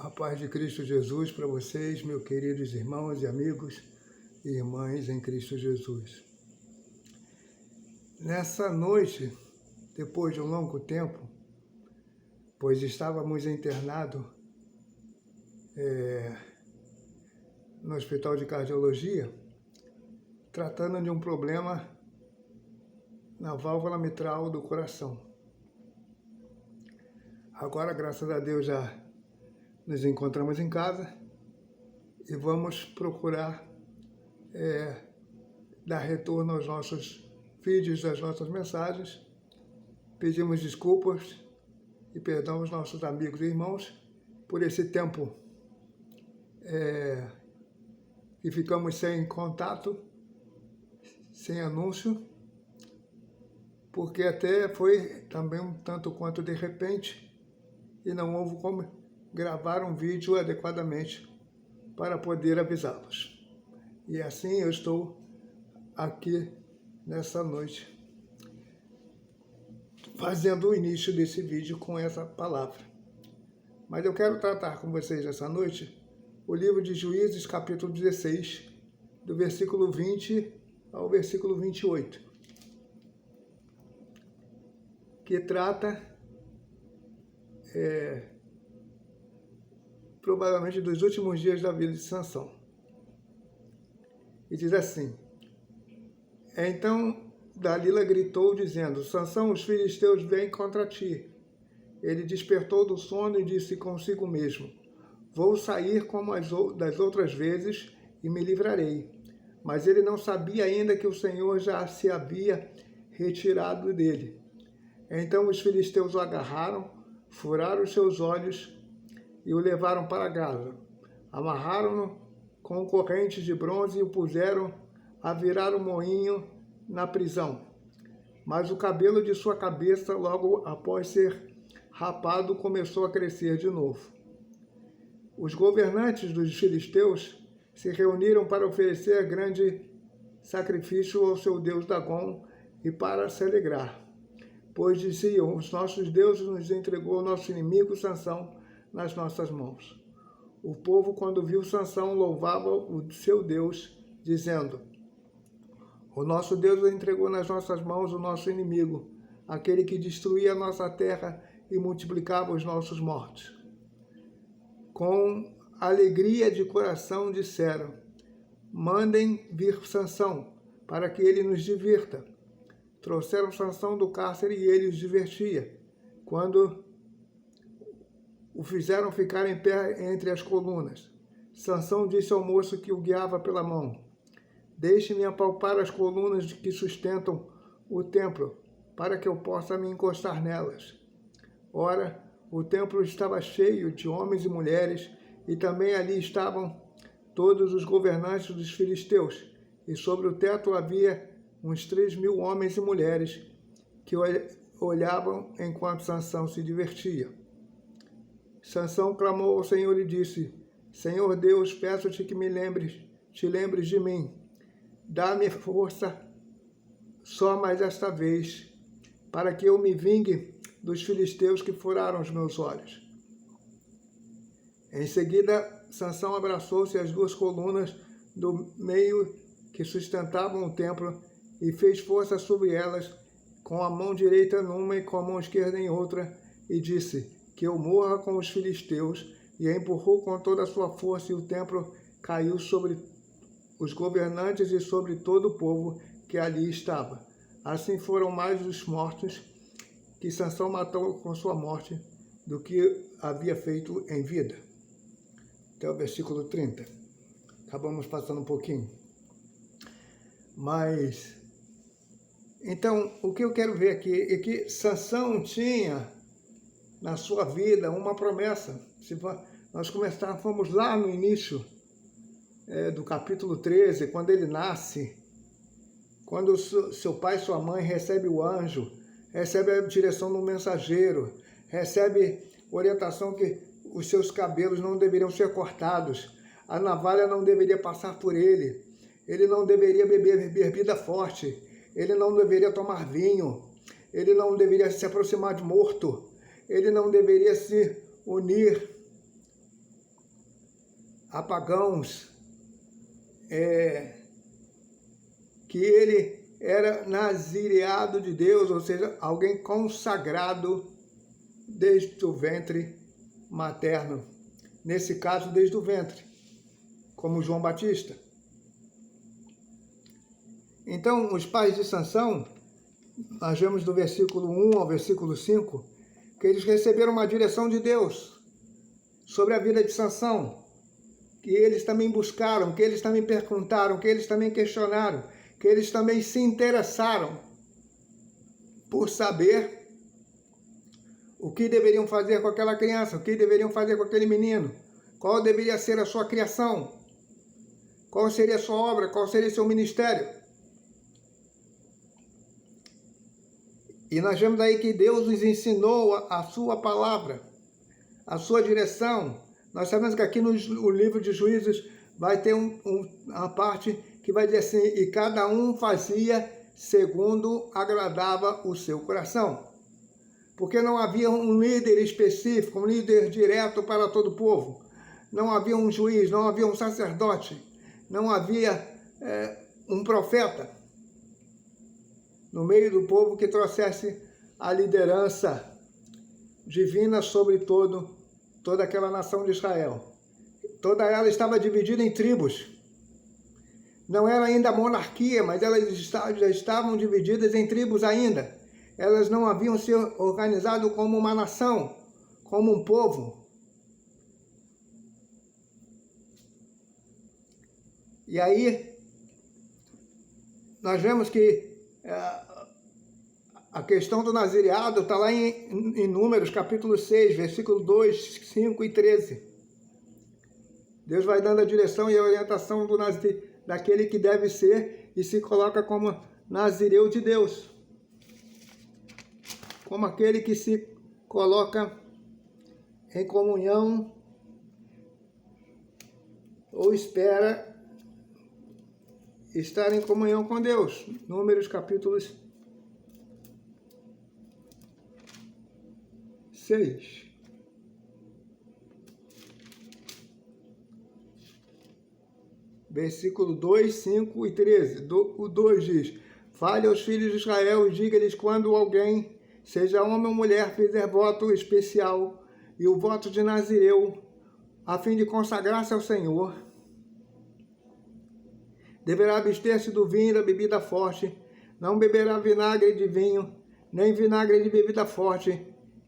A paz de Cristo Jesus para vocês, meus queridos irmãos e amigos e irmãs em Cristo Jesus. Nessa noite, depois de um longo tempo, pois estávamos internados no Hospital de Cardiologia, tratando de um problema na válvula mitral do coração. Agora, graças a Deus, já nos encontramos em casa e vamos procurar dar retorno aos nossos vídeos, às nossas mensagens. Pedimos desculpas e perdão aos nossos amigos e irmãos por esse tempo que ficamos sem contato, sem anúncio, porque até foi também um tanto quanto de repente e não houve como gravar um vídeo adequadamente para poder avisá-los. E assim eu estou aqui nessa noite, fazendo o início desse vídeo com essa palavra. Mas eu quero tratar com vocês essa noite o livro de Juízes, capítulo 16, do versículo 20 ao versículo 28, que trata provavelmente dos últimos dias da vida de Sansão. E diz assim: Então Dalila gritou, dizendo: Sansão, os filisteus vêm contra ti. Ele despertou do sono e disse consigo mesmo: Vou sair como das outras vezes e me livrarei. Mas ele não sabia ainda que o Senhor já se havia retirado dele. Então os filisteus o agarraram, furaram os seus olhos e o levaram para Gaza. Amarraram-no com correntes de bronze e o puseram a virar o moinho na prisão. Mas o cabelo de sua cabeça, logo após ser rapado, começou a crescer de novo. Os governantes dos filisteus se reuniram para oferecer grande sacrifício ao seu deus Dagom e para se alegrar, pois diziam: os nossos deuses nos entregou o nosso inimigo Sansão nas nossas mãos. O povo, quando viu Sansão, louvava o seu Deus, dizendo: o nosso Deus entregou nas nossas mãos o nosso inimigo, aquele que destruía a nossa terra e multiplicava os nossos mortos. Com alegria de coração disseram: mandem vir Sansão, para que ele nos divirta. Trouxeram Sansão do cárcere e ele os divertia, quando o fizeram ficar em pé entre as colunas. Sansão disse ao moço que o guiava pela mão: deixe-me apalpar as colunas que sustentam o templo, para que eu possa me encostar nelas. Ora, o templo estava cheio de homens e mulheres, e também ali estavam todos os governantes dos filisteus, e sobre o teto havia uns 3.000 homens e mulheres que olhavam enquanto Sansão se divertia. Sansão clamou ao Senhor e disse: Senhor Deus, peço-te que te lembres de mim. Dá-me força só mais esta vez, para que eu me vingue dos filisteus que furaram os meus olhos. Em seguida, Sansão abraçou-se às duas colunas do meio que sustentavam o templo e fez força sobre elas, com a mão direita numa e com a mão esquerda em outra, e disse: que eu morra com os filisteus, e a empurrou com toda a sua força, e o templo caiu sobre os governantes e sobre todo o povo que ali estava. Assim foram mais os mortos que Sansão matou com sua morte do que havia feito em vida. Até o versículo 30. Acabamos passando um pouquinho. Mas, então, o que eu quero ver aqui é que Sansão tinha na sua vida uma promessa. Se nós fomos lá no início do capítulo 13, quando ele nasce, quando seu pai e sua mãe recebem o anjo, recebe a direção do mensageiro, recebe orientação que os seus cabelos não deveriam ser cortados, a navalha não deveria passar por ele não deveria beber bebida forte, ele não deveria tomar vinho, ele não deveria se aproximar de morto, ele não deveria se unir a pagãos que ele era nazireado de Deus, ou seja, alguém consagrado desde o ventre materno. Nesse caso, desde o ventre, como João Batista. Então, os pais de Sansão, nós vemos do versículo 1 ao versículo 5, que eles receberam uma direção de Deus sobre a vida de Sansão, que eles também buscaram, que eles também perguntaram, que eles também questionaram, que eles também se interessaram por saber o que deveriam fazer com aquela criança, o que deveriam fazer com aquele menino, qual deveria ser a sua criação, qual seria a sua obra, qual seria seu ministério. E nós vemos aí que Deus nos ensinou a sua palavra, a sua direção. Nós sabemos que aqui no livro de Juízes vai ter uma parte que vai dizer assim, e cada um fazia segundo agradava o seu coração. Porque não havia um líder específico, um líder direto para todo o povo. Não havia um juiz, não havia um sacerdote, não havia um profeta no meio do povo que trouxesse a liderança divina sobre toda aquela nação de Israel. Toda ela estava dividida em tribos. Não era ainda monarquia, mas elas já estavam divididas em tribos ainda. Elas não haviam se organizado como uma nação, como um povo. E aí, nós vemos que a questão do nazireado está lá em Números, capítulo 6, versículo 2, 5 e 13. Deus vai dando a direção e a orientação daquele que deve ser e se coloca como nazireu de Deus. Como aquele que se coloca em comunhão ou espera estar em comunhão com Deus. Números capítulos 6. Versículo 2, 5 e 13. O 2 diz: Fale aos filhos de Israel e diga-lhes quando alguém, seja homem ou mulher, fizer voto especial e o voto de Nazireu, a fim de consagrar-se ao Senhor, deverá abster-se do vinho e da bebida forte, não beberá vinagre de vinho, nem vinagre de bebida forte,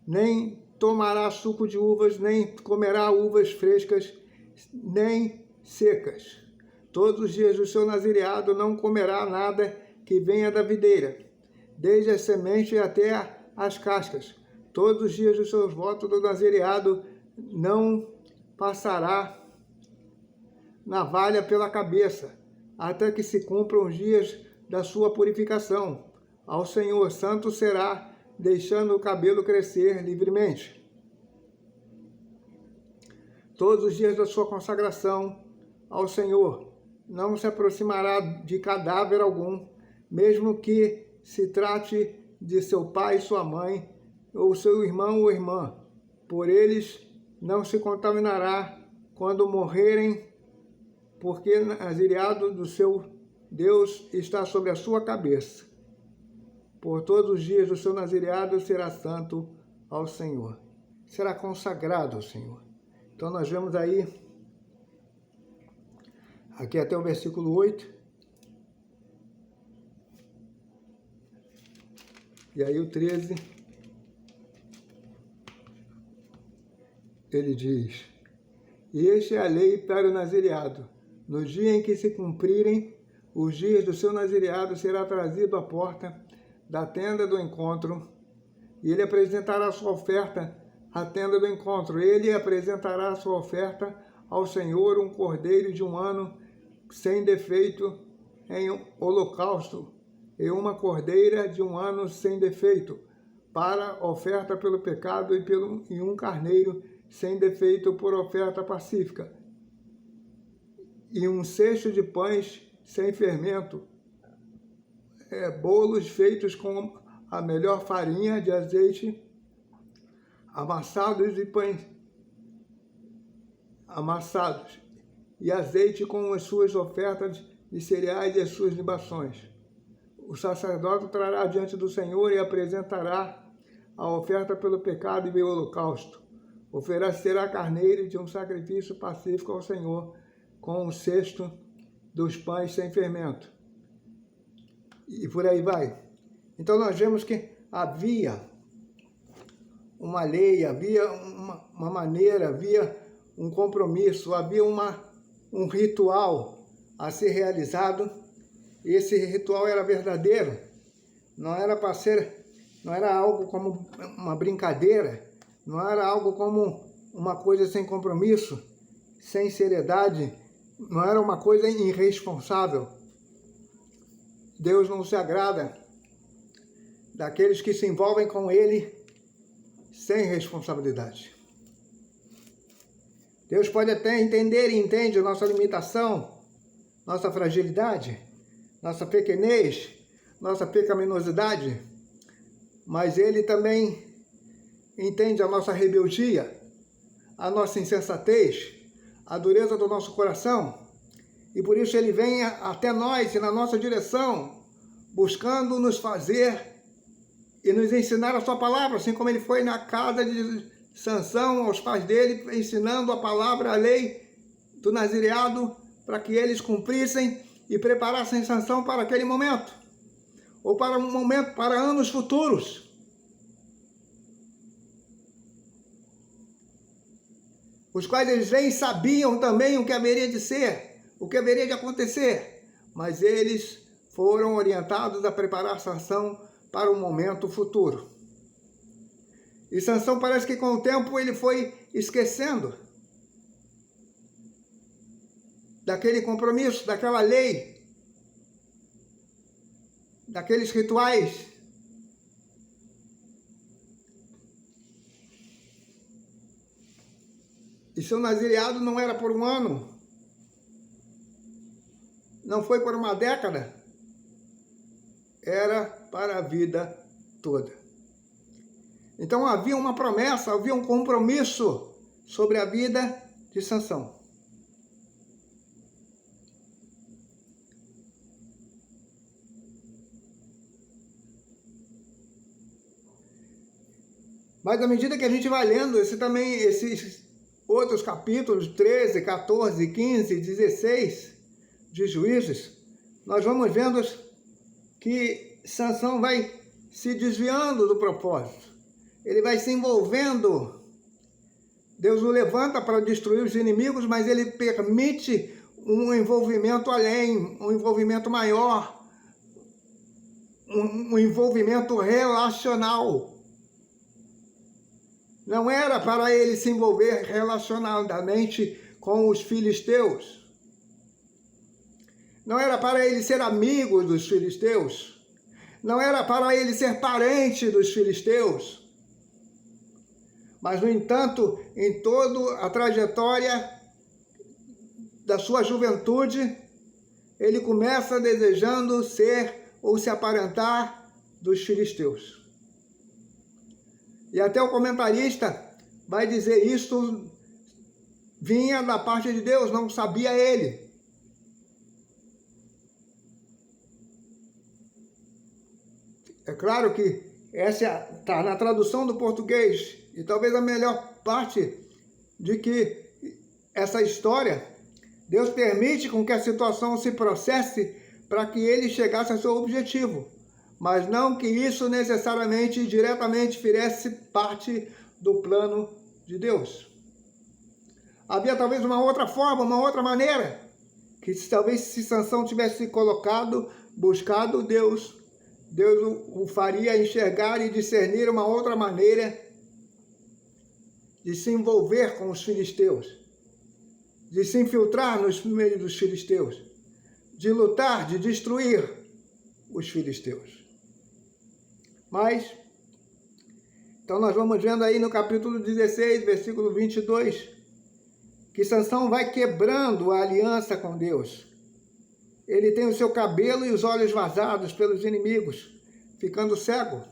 nem tomará suco de uvas, nem comerá uvas frescas, nem secas. Todos os dias do seu nazireado não comerá nada que venha da videira, desde a semente até as cascas. Todos os dias dos seus votos do nazireado não passará navalha pela cabeça, até que se cumpram os dias da sua purificação. Ao Senhor santo será, deixando o cabelo crescer livremente. Todos os dias da sua consagração ao Senhor não se aproximará de cadáver algum, mesmo que se trate de seu pai, sua mãe, ou seu irmão ou irmã. Por eles não se contaminará quando morrerem, porque o nazireado do seu Deus está sobre a sua cabeça. Por todos os dias do seu nazireado será santo ao Senhor. Será consagrado ao Senhor. Então nós vemos aí, aqui até o versículo 8. E aí o 13, ele diz: E esta é a lei para o nazireado. No dia em que se cumprirem os dias do seu nazireado, será trazido à porta da tenda do encontro, e ele apresentará sua oferta à tenda do encontro. Ele apresentará sua oferta ao Senhor, um cordeiro de 1 ano, sem defeito, em holocausto, e uma cordeira de 1 ano sem defeito, para oferta pelo pecado, e um carneiro sem defeito por oferta pacífica, e um cesto de pães sem fermento, bolos feitos com a melhor farinha de azeite, amassados e pães amassados, e azeite com as suas ofertas de cereais e as suas libações. O sacerdote trará diante do Senhor e apresentará a oferta pelo pecado e pelo holocausto. Oferecerá carneiro de um sacrifício pacífico ao Senhor, com o cesto dos pães sem fermento. E por aí vai. Então nós vemos que havia uma lei, havia uma maneira, havia um compromisso, havia um ritual a ser realizado. Esse ritual era verdadeiro, não era algo como uma brincadeira, não era algo como uma coisa sem compromisso, sem seriedade, não era uma coisa irresponsável. Deus não se agrada daqueles que se envolvem com Ele sem responsabilidade. Deus pode até entender e entende a nossa limitação, nossa fragilidade, nossa pequenez, nossa pecaminosidade, mas Ele também entende a nossa rebeldia, a nossa insensatez, a dureza do nosso coração, e por isso Ele vem até nós e na nossa direção, buscando nos fazer e nos ensinar a sua palavra, assim como Ele foi na casa de Sansão, aos pais dele, ensinando a palavra, a lei do nazireado, para que eles cumprissem e preparassem Sansão para aquele momento, ou para um momento, para anos futuros. Os quais eles nem sabiam também o que haveria de ser, o que haveria de acontecer, mas eles foram orientados a preparar Sansão para um momento futuro. E Sansão parece que com o tempo ele foi esquecendo daquele compromisso, daquela lei, daqueles rituais. E seu nazireado não era por um ano, não foi por uma década, era para a vida toda. Então havia uma promessa, havia um compromisso sobre a vida de Sansão. Mas à medida que a gente vai lendo esses outros capítulos, 13, 14, 15, 16 de Juízes, nós vamos vendo que Sansão vai se desviando do propósito. Ele vai se envolvendo. Deus o levanta para destruir os inimigos, mas ele permite um envolvimento além, um envolvimento maior, um envolvimento relacional. Não era para ele se envolver relacionalmente com os filisteus. Não era para ele ser amigo dos filisteus. Não era para ele ser parente dos filisteus. Mas, no entanto, em toda a trajetória da sua juventude, ele começa desejando ser ou se aparentar dos filisteus. E até o comentarista vai dizer isso vinha da parte de Deus, não sabia ele. É claro que essa está na tradução do português, e talvez a melhor parte de que essa história, Deus permite com que a situação se processe para que ele chegasse ao seu objetivo, mas não que isso necessariamente e diretamente fizesse parte do plano de Deus. Havia talvez uma outra forma, uma outra maneira, que talvez se Sansão tivesse colocado, buscado Deus o faria enxergar e discernir uma outra maneira de se envolver com os filisteus, de se infiltrar no meio dos filisteus, de lutar, de destruir os filisteus. Mas, então nós vamos vendo aí no capítulo 16, versículo 22, que Sansão vai quebrando a aliança com Deus. Ele tem o seu cabelo e os olhos vazados pelos inimigos, ficando cego.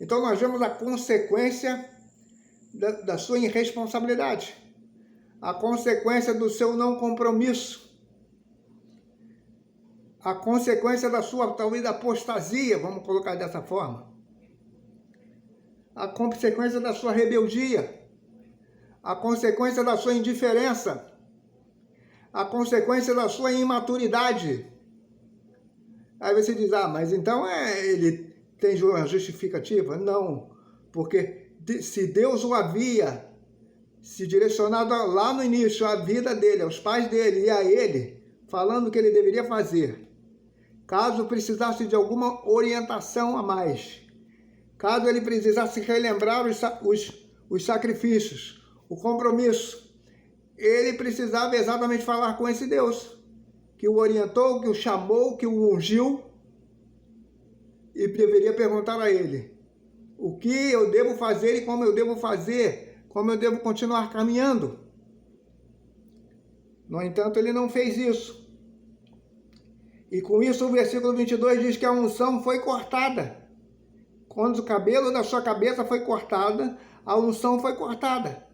Então nós vemos a consequência da sua irresponsabilidade. a consequência do seu não compromisso, a consequência da sua, talvez, apostasia, vamos colocar dessa forma, a consequência da sua rebeldia, a consequência da sua indiferença, a consequência da sua imaturidade. Aí você diz, mas então ele tem uma justificativa? Não, porque se Deus o havia se direcionado lá no início à vida dele, aos pais dele e a ele, falando o que ele deveria fazer, caso precisasse de alguma orientação a mais, caso ele precisasse relembrar os sacrifícios, o compromisso, ele precisava exatamente falar com esse Deus, que o orientou, que o chamou, que o ungiu, e deveria perguntar a ele o que eu devo fazer e como eu devo fazer, como eu devo continuar caminhando. No entanto, ele não fez isso. E com isso o versículo 22 diz que a unção foi cortada. Quando o cabelo da sua cabeça foi cortada, a unção foi cortada.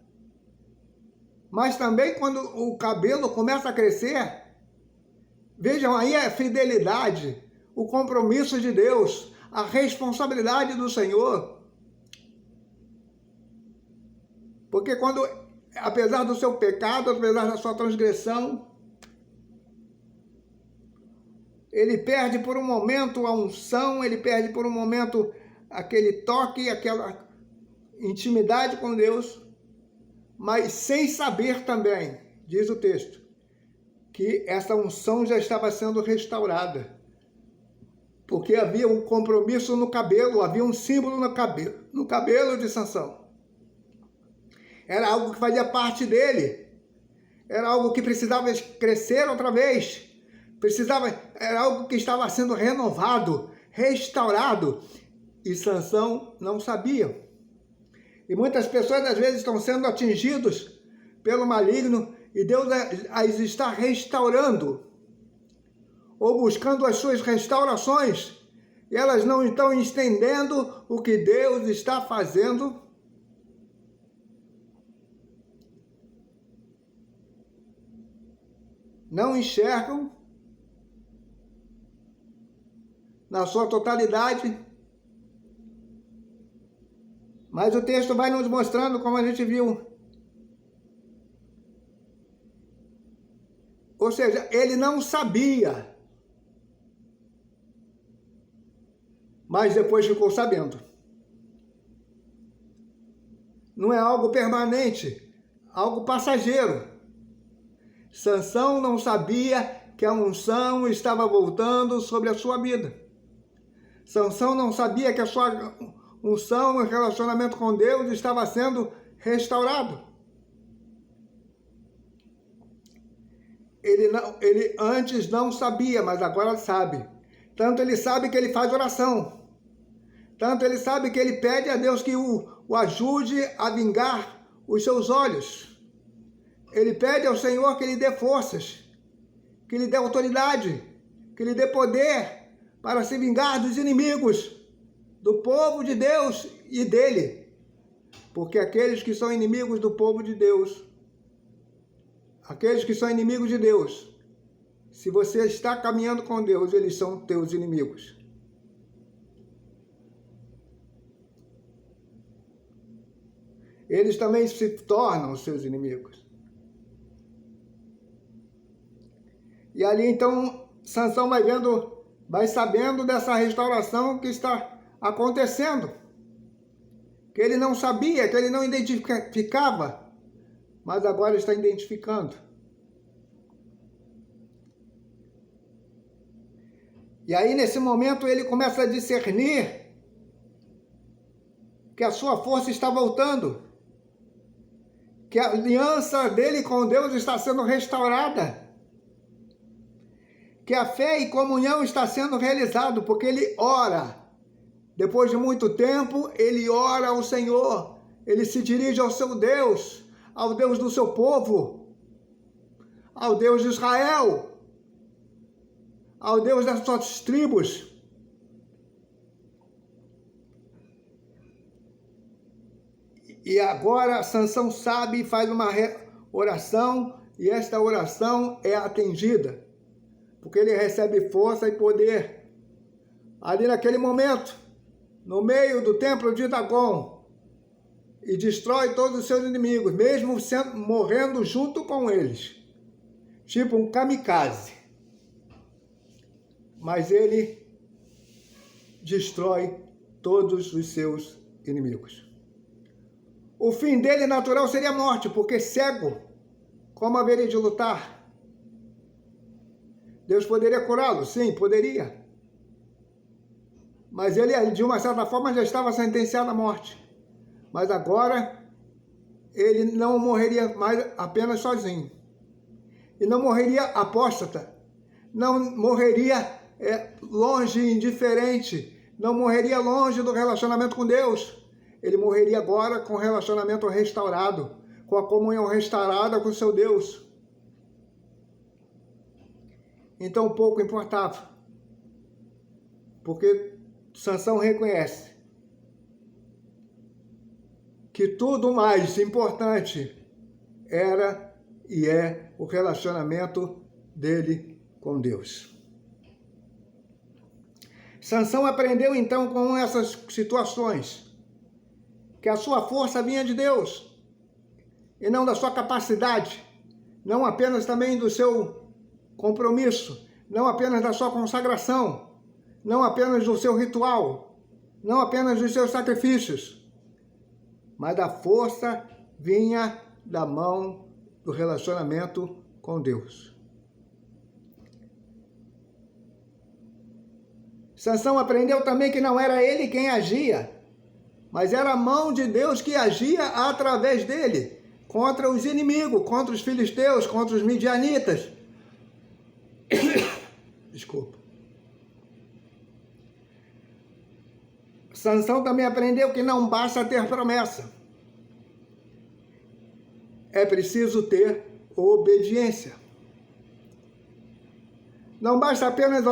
Mas também quando o cabelo começa a crescer, vejam aí a fidelidade, o compromisso de Deus, a responsabilidade do Senhor. Porque quando, apesar do seu pecado, apesar da sua transgressão, ele perde por um momento a unção, ele perde por um momento aquele toque, aquela intimidade com Deus, mas sem saber também, diz o texto, que essa unção já estava sendo restaurada. Porque havia um compromisso no cabelo, havia um símbolo no cabelo de Sansão. Era algo que fazia parte dele. Era algo que precisava crescer outra vez. Era algo que estava sendo renovado, restaurado. E Sansão não sabia. E muitas pessoas às vezes estão sendo atingidos pelo maligno e Deus as está restaurando, ou buscando as suas restaurações, e elas não estão entendendo o que Deus está fazendo. Não enxergam na sua totalidade. Mas o texto vai nos mostrando, como a gente viu. Ou seja, ele não sabia, mas depois ficou sabendo. Não é algo permanente, algo passageiro. Sansão não sabia que a unção estava voltando sobre a sua vida. Sansão não sabia que a sua unção e relacionamento com Deus estava sendo restaurado. Ele antes não sabia, mas agora sabe. Tanto ele sabe que ele faz oração. Tanto ele sabe que ele pede a Deus que o ajude a vingar os seus olhos. Ele pede ao Senhor que lhe dê forças, que lhe dê autoridade, que lhe dê poder para se vingar dos inimigos, do povo de Deus e dele. Porque aqueles que são inimigos do povo de Deus, aqueles que são inimigos de Deus, se você está caminhando com Deus, eles são teus inimigos. Eles também se tornam seus inimigos. E ali então Sansão vai sabendo dessa restauração que está acontecendo. Que ele não sabia, que ele não identificava, mas agora está identificando. E aí nesse momento ele começa a discernir que a sua força está voltando, que a aliança dele com Deus está sendo restaurada, que a fé e comunhão está sendo realizado, porque ele ora. Depois de muito tempo, ele ora ao Senhor, ele se dirige ao seu Deus, ao Deus do seu povo, ao Deus de Israel, ao Deus das suas tribos. E agora Sansão sabe e faz oração, e esta oração é atendida, porque ele recebe força e poder. Ali naquele momento, no meio do templo de Dagon, e destrói todos os seus inimigos, mesmo morrendo junto com eles, tipo um kamikaze. Mas ele destrói todos os seus inimigos. O fim dele natural seria a morte, porque cego, como haveria de lutar? Deus poderia curá-lo? Sim, poderia. Mas ele, de uma certa forma, já estava sentenciado à morte. Mas agora, ele não morreria mais apenas sozinho. E não morreria apóstata. Não morreria longe, indiferente. Não morreria longe do relacionamento com Deus. Ele morreria agora com o relacionamento restaurado, com a comunhão restaurada com o seu Deus. Então pouco importava, porque Sansão reconhece que tudo mais importante era e é o relacionamento dele com Deus. Sansão aprendeu então com essas situações que a sua força vinha de Deus e não da sua capacidade, não apenas também do seu compromisso, não apenas da sua consagração, não apenas do seu ritual, não apenas dos seus sacrifícios, mas da força vinha da mão do relacionamento com Deus. Sansão aprendeu também que não era ele quem agia, mas era a mão de Deus que agia através dele, contra os inimigos, contra os filisteus, contra os midianitas. Desculpa. Sansão também aprendeu que não basta ter promessa. É preciso ter obediência. Não basta apenas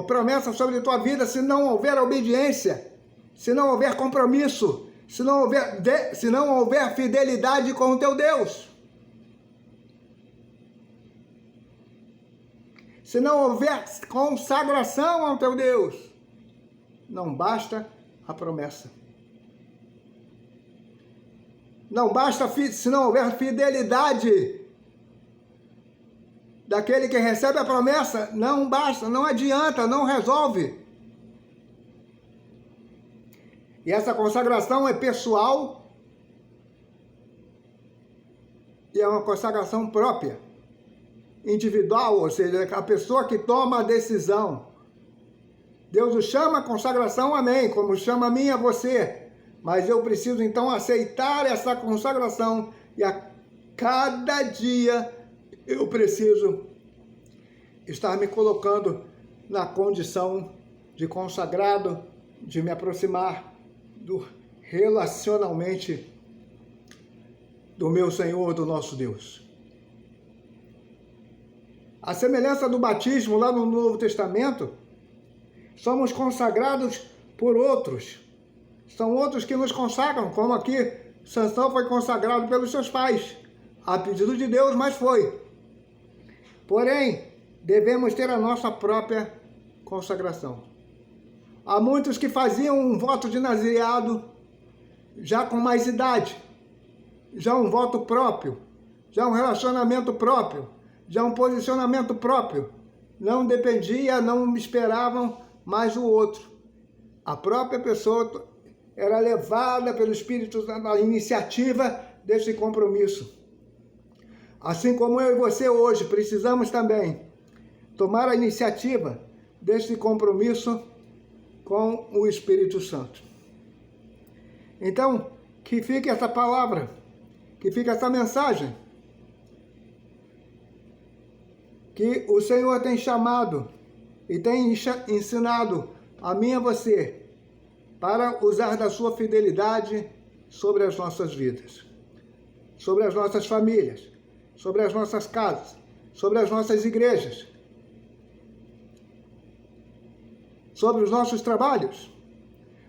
promessa sobre a tua vida se não houver obediência, se não houver compromisso, se não houver fidelidade com o teu Deus. Se não houver consagração ao teu Deus, não basta a promessa. Não basta se não houver fidelidade daquele que recebe a promessa, não basta, não adianta, não resolve. E essa consagração é pessoal e é uma consagração própria, individual, ou seja, a pessoa que toma a decisão. Deus o chama a consagração, amém, como chama a mim e a você. Mas eu preciso então aceitar essa consagração e a cada dia eu preciso estar me colocando na condição de consagrado, de me aproximar relacionalmente do meu Senhor, do nosso Deus. A semelhança do batismo lá no Novo Testamento, somos consagrados por outros. São outros que nos consagram, como aqui Sansão foi consagrado pelos seus pais, a pedido de Deus, mas foi. Porém, devemos ter a nossa própria consagração. Há muitos que faziam um voto de nazireado já com mais idade, já um voto próprio, já um relacionamento próprio, já um posicionamento próprio. Não dependia, não esperavam mais o outro. A própria pessoa era levada pelo Espírito na iniciativa desse compromisso. Assim como eu e você hoje precisamos também tomar a iniciativa desse compromisso com o Espírito Santo. Então, que fique essa palavra, que fique essa mensagem, que o Senhor tem chamado e tem ensinado a mim e a você para usar da sua fidelidade sobre as nossas vidas, sobre as nossas famílias, sobre as nossas casas, sobre as nossas igrejas, sobre os nossos trabalhos,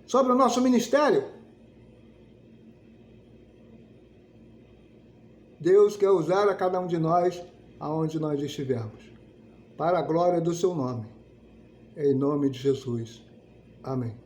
sobre o nosso ministério. Deus quer usar a cada um de nós aonde nós estivermos, para a glória do seu nome. Em nome de Jesus. Amém.